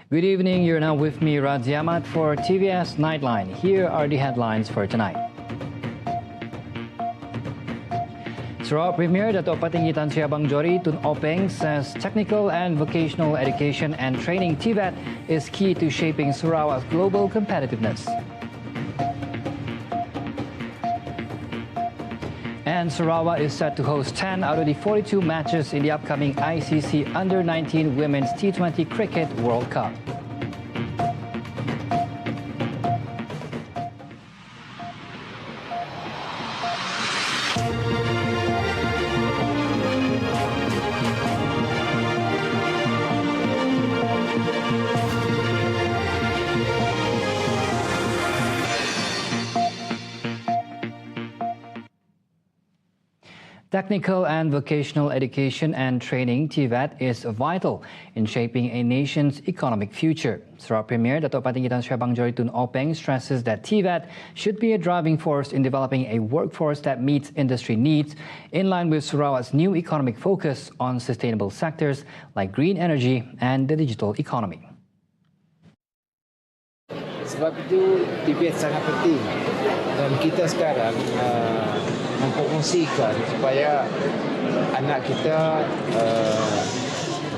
Good evening, you're now with me, Radziamat, for TVS Nightline. Here are the headlines for tonight. Sarawak Premier Dato' Patinggitan Sri Abang Johari Tun Openg says technical and vocational education and training TVET is key to shaping Sarawak's global competitiveness. And Sarawak is set to host 10 out of the 42 matches in the upcoming ICC Under-19 Women's T20 Cricket World Cup. Technical and vocational education and training TVET is vital in shaping a nation's economic future. Sarawak Premier Dato' Patinggitan Sri Abang Johari Tun Openg stresses that TVET should be a driving force in developing a workforce that meets industry needs in line with Sarawak's new economic focus on sustainable sectors like green energy and the digital economy. Sebab itu TVET sangat penting dan kita sekarang mempromosikan supaya anak kita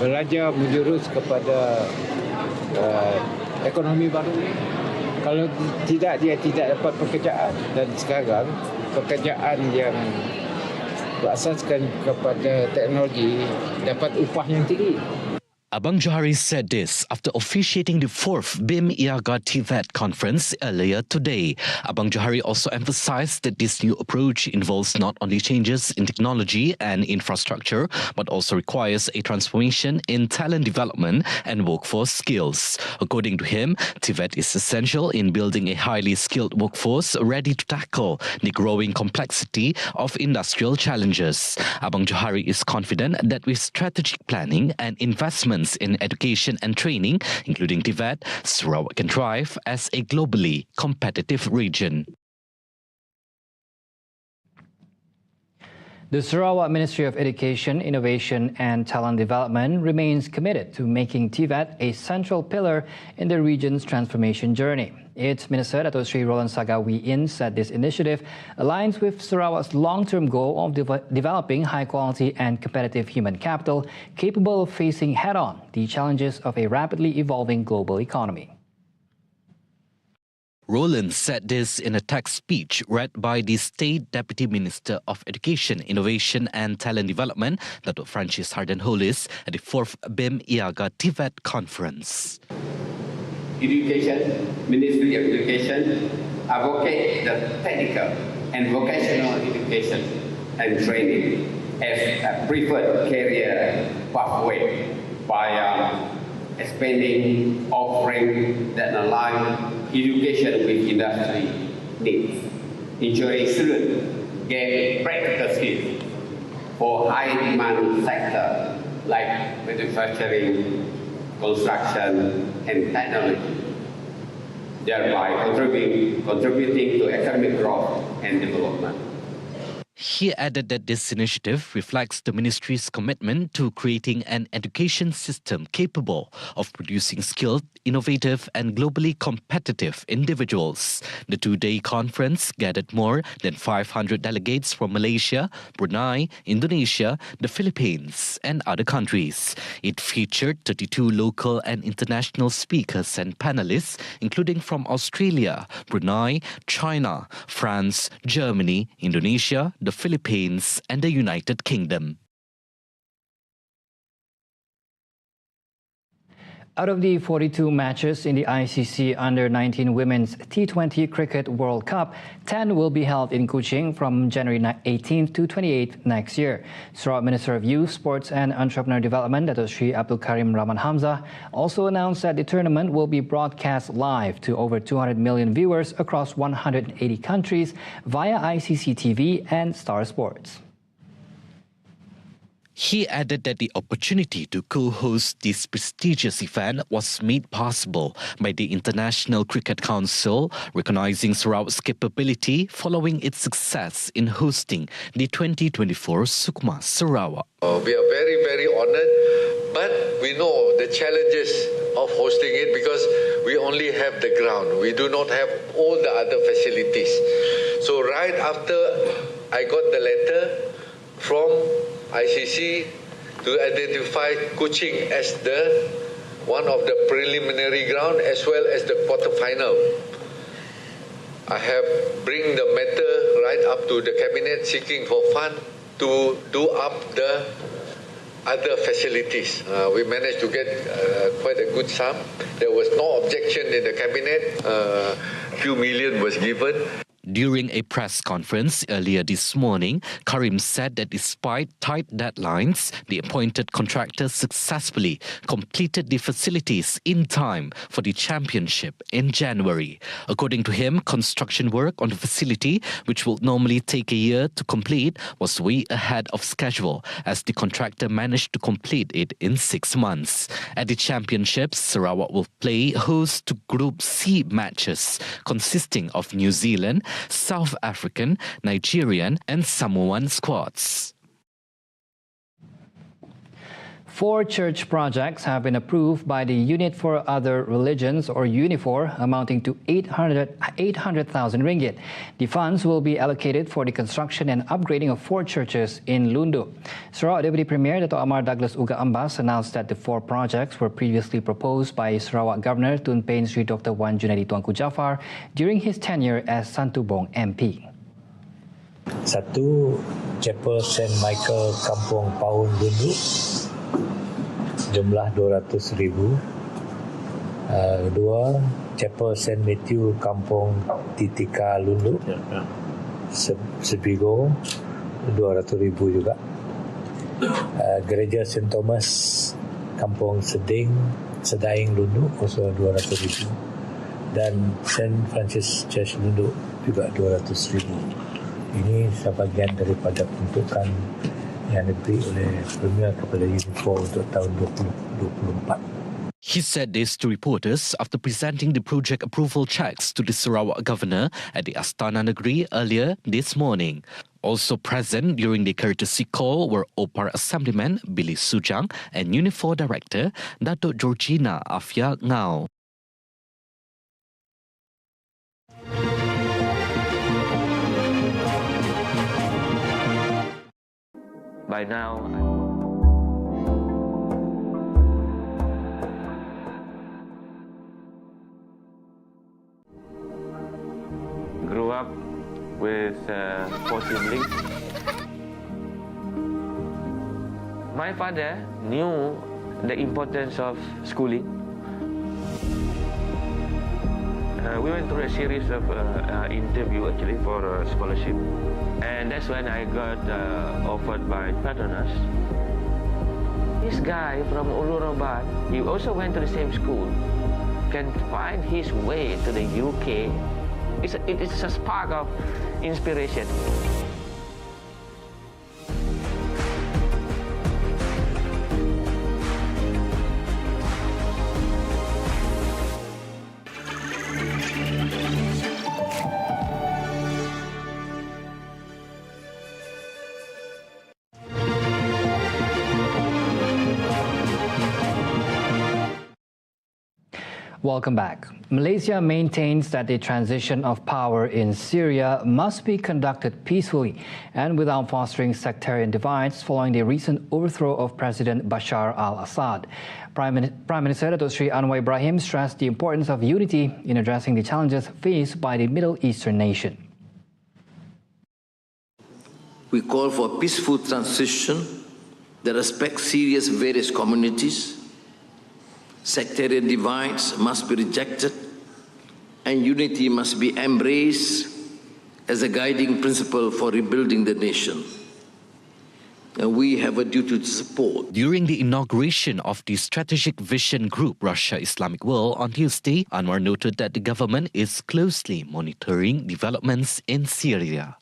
belajar menjurus kepada ekonomi baru. Kalau tidak, dia tidak dapat pekerjaan, dan sekarang pekerjaan yang berasaskan kepada teknologi dapat upah yang tinggi. Abang Johari said this after officiating the 4th BIM IAGA TVET conference earlier today. Abang Johari also emphasized that this new approach involves not only changes in technology and infrastructure, but also requires a transformation in talent development and workforce skills. According to him, TVET is essential in building a highly skilled workforce ready to tackle the growing complexity of industrial challenges. Abang Johari is confident that with strategic planning and investment in education and training, including TVET, Sarawak can thrive as a globally competitive region. The Sarawak Ministry of Education, Innovation and Talent Development remains committed to making TVET a central pillar in the region's transformation journey. Its Minister, Dato' Sri Roland Sagawi In, said this initiative aligns with Sarawak's long-term goal of developing high-quality and competitive human capital capable of facing head-on the challenges of a rapidly evolving global economy. Roland said this in a text speech read by the State Deputy Minister of Education, Innovation and Talent Development, Dato' Francis Harden-Hollis, at the 4th BIM IAGA TVET conference. Education, Ministry of Education, advocate the technical and vocational education and training as a preferred career pathway by expanding offering that align education with industry needs, ensuring students gain practical skills for high-demand sectors like manufacturing, construction, and technology, thereby contributing to economic growth and development. He added that this initiative reflects the ministry's commitment to creating an education system capable of producing skilled, innovative and globally competitive individuals. The two-day conference gathered more than 500 delegates from Malaysia, Brunei, Indonesia, the Philippines and other countries. It featured 32 local and international speakers and panelists, including from Australia, Brunei, China, France, Germany, Indonesia, the Philippines and the United Kingdom. Out of the 42 matches in the ICC Under-19 Women's T20 Cricket World Cup, 10 will be held in Kuching from January 18th to 28th next year. Sarawak Minister of Youth, Sports and Entrepreneur Development, Dato' Sri Abdul Karim Rahman Hamzah, also announced that the tournament will be broadcast live to over 200 million viewers across 180 countries via ICC TV and Star Sports. He added that the opportunity to co-host this prestigious event was made possible by the International Cricket Council, recognizing Sarawak's capability following its success in hosting the 2024 SUKMA Sarawak. We are very, very honored, but we know the challenges of hosting it because we only have the ground. We do not have all the other facilities. So right after I got the letter from ICC to identify Kuching as the one of the preliminary ground as well as the quarterfinal, I have bring the matter right up to the cabinet seeking for fund to do up the other facilities. We managed to get quite a good sum. There was no objection in the cabinet. Few million was given. During a press conference earlier this morning, Karim said that despite tight deadlines, the appointed contractor successfully completed the facilities in time for the championship in January. According to him, construction work on the facility, which will normally take a year to complete, was way ahead of schedule as the contractor managed to complete it in 6 months. At the championships, Sarawak will play host to Group C matches consisting of New Zealand, South African, Nigerian and Samoan squads. 4 church projects have been approved by the Unit for Other Religions, or UNIFOR, amounting to 800,000 ringgit. The funds will be allocated for the construction and upgrading of 4 churches in Lundu. Sarawak Deputy Premier Dato' Amar Douglas Uga Ambas announced that the 4 projects were previously proposed by Sarawak Governor Tun Pein Sri Dr. Wan Junaidi Tuanku Jaafar during his tenure as Santubong MP. Satu, Chapel St. Michael Kampung Paun Lundu, jumlah 200,000. Dua, Chapel St. Matthew Kampung Titika Lundu, Sebigo, 200,000 juga. Gereja St. Thomas Kampung Sedaing Lundu, also 200,000. Dan St. Francis Church Lundu juga 200,000. Ini sebahagian daripada peruntukan yang diberi oleh Premier kepada UNIFOR untuk tahun 2024. He said this to reporters after presenting the project approval checks to the Sarawak Governor at the Astana Negeri earlier this morning. Also present during the courtesy call were OPAR Assemblyman Billy Sujang and UNIFOR Director Dato' Georgina Afia Ngau. By now, grew up with 4 siblings. My father knew the importance of schooling. We went through a series of interview actually for a scholarship, and that's when I got offered by Petronas. This guy from Ulurabat, he also went to the same school, can find his way to the UK. It's a spark of inspiration. Welcome back. Malaysia maintains that the transition of power in Syria must be conducted peacefully and without fostering sectarian divides following the recent overthrow of President Bashar al-Assad. Prime Minister Dato' Sri Anwar Ibrahim stressed the importance of unity in addressing the challenges faced by the Middle Eastern nation. We call for a peaceful transition that respects Syria's various communities. Sectarian divides must be rejected and unity must be embraced as a guiding principle for rebuilding the nation. And we have a duty to support. During the inauguration of the Strategic Vision Group Russia-Islamic World on Tuesday, Anwar noted that the government is closely monitoring developments in Syria.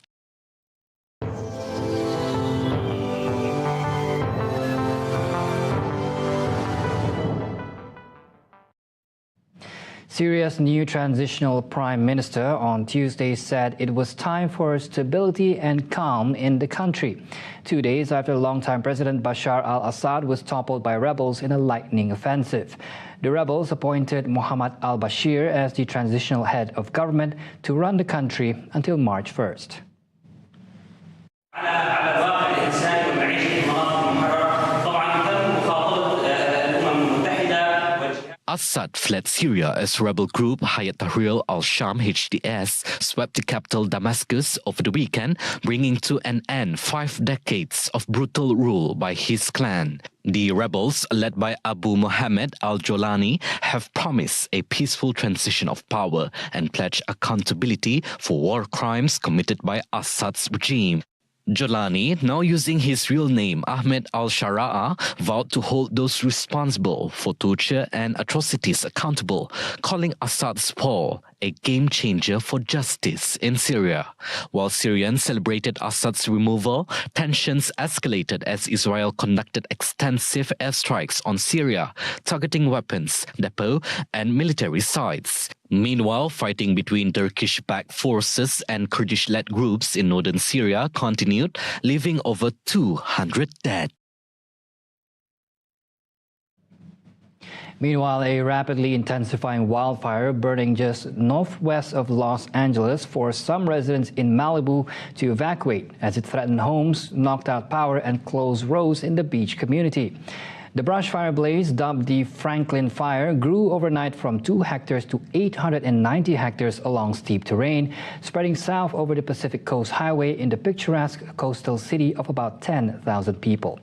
Syria's new transitional prime minister on Tuesday said it was time for stability and calm in the country, 2 days after longtime President Bashar al-Assad was toppled by rebels in a lightning offensive. The rebels appointed Muhammad al-Bashir as the transitional head of government to run the country until March 1st. Assad fled Syria as rebel group Hayat Tahrir al-Sham HTS swept the capital Damascus over the weekend, bringing to an end 5 decades of brutal rule by his clan. The rebels, led by Abu Mohammed al-Jolani, have promised a peaceful transition of power and pledged accountability for war crimes committed by Assad's regime. Jolani, now using his real name Ahmed al-Shara'a, vowed to hold those responsible for torture and atrocities accountable, calling Assad's fall a game changer for justice in Syria. While Syrians celebrated Assad's removal, tensions escalated as Israel conducted extensive airstrikes on Syria, targeting weapons, depots, and military sites. Meanwhile, fighting between Turkish-backed forces and Kurdish-led groups in northern Syria continued, leaving over 200 dead. Meanwhile, a rapidly intensifying wildfire burning just northwest of Los Angeles forced some residents in Malibu to evacuate as it threatened homes, knocked out power, and closed roads in the beach community. The brush fire blaze, dubbed the Franklin Fire, grew overnight from 2 hectares to 890 hectares along steep terrain, spreading south over the Pacific Coast Highway in the picturesque coastal city of about 10,000 people.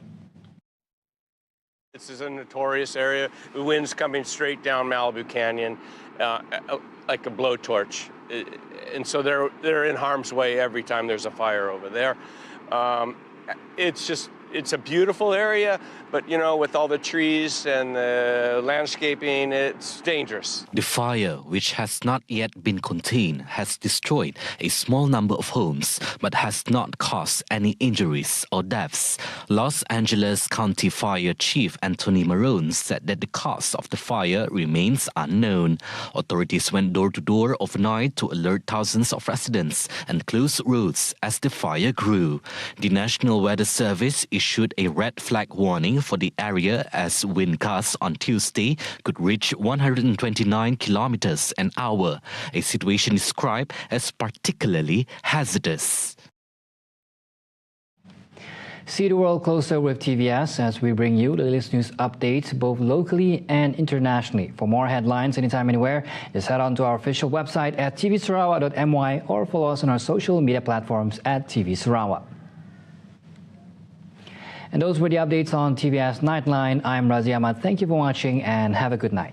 This is a notorious area. The wind's coming straight down Malibu Canyon like a blowtorch. And so they're in harm's way every time there's a fire over there. It's a beautiful area, but you know, with all the trees and the landscaping, it's dangerous. The fire, which has not yet been contained, has destroyed a small number of homes, but has not caused any injuries or deaths. Los Angeles County Fire Chief Anthony Marone said that the cause of the fire remains unknown. Authorities went door to door overnight to alert thousands of residents and close roads as the fire grew. The National Weather Service issued a red flag warning for the area as wind gusts on Tuesday could reach 129 kilometers an hour, a situation described as particularly hazardous. See the world closer with TVS as we bring you the latest news updates both locally and internationally. For more headlines anytime, anywhere, just head on to our official website at tvsarawak.my or follow us on our social media platforms at TV Sarawak. And those were the updates on TVS Nightline. I'm Razi Ahmad. Thank you for watching and have a good night.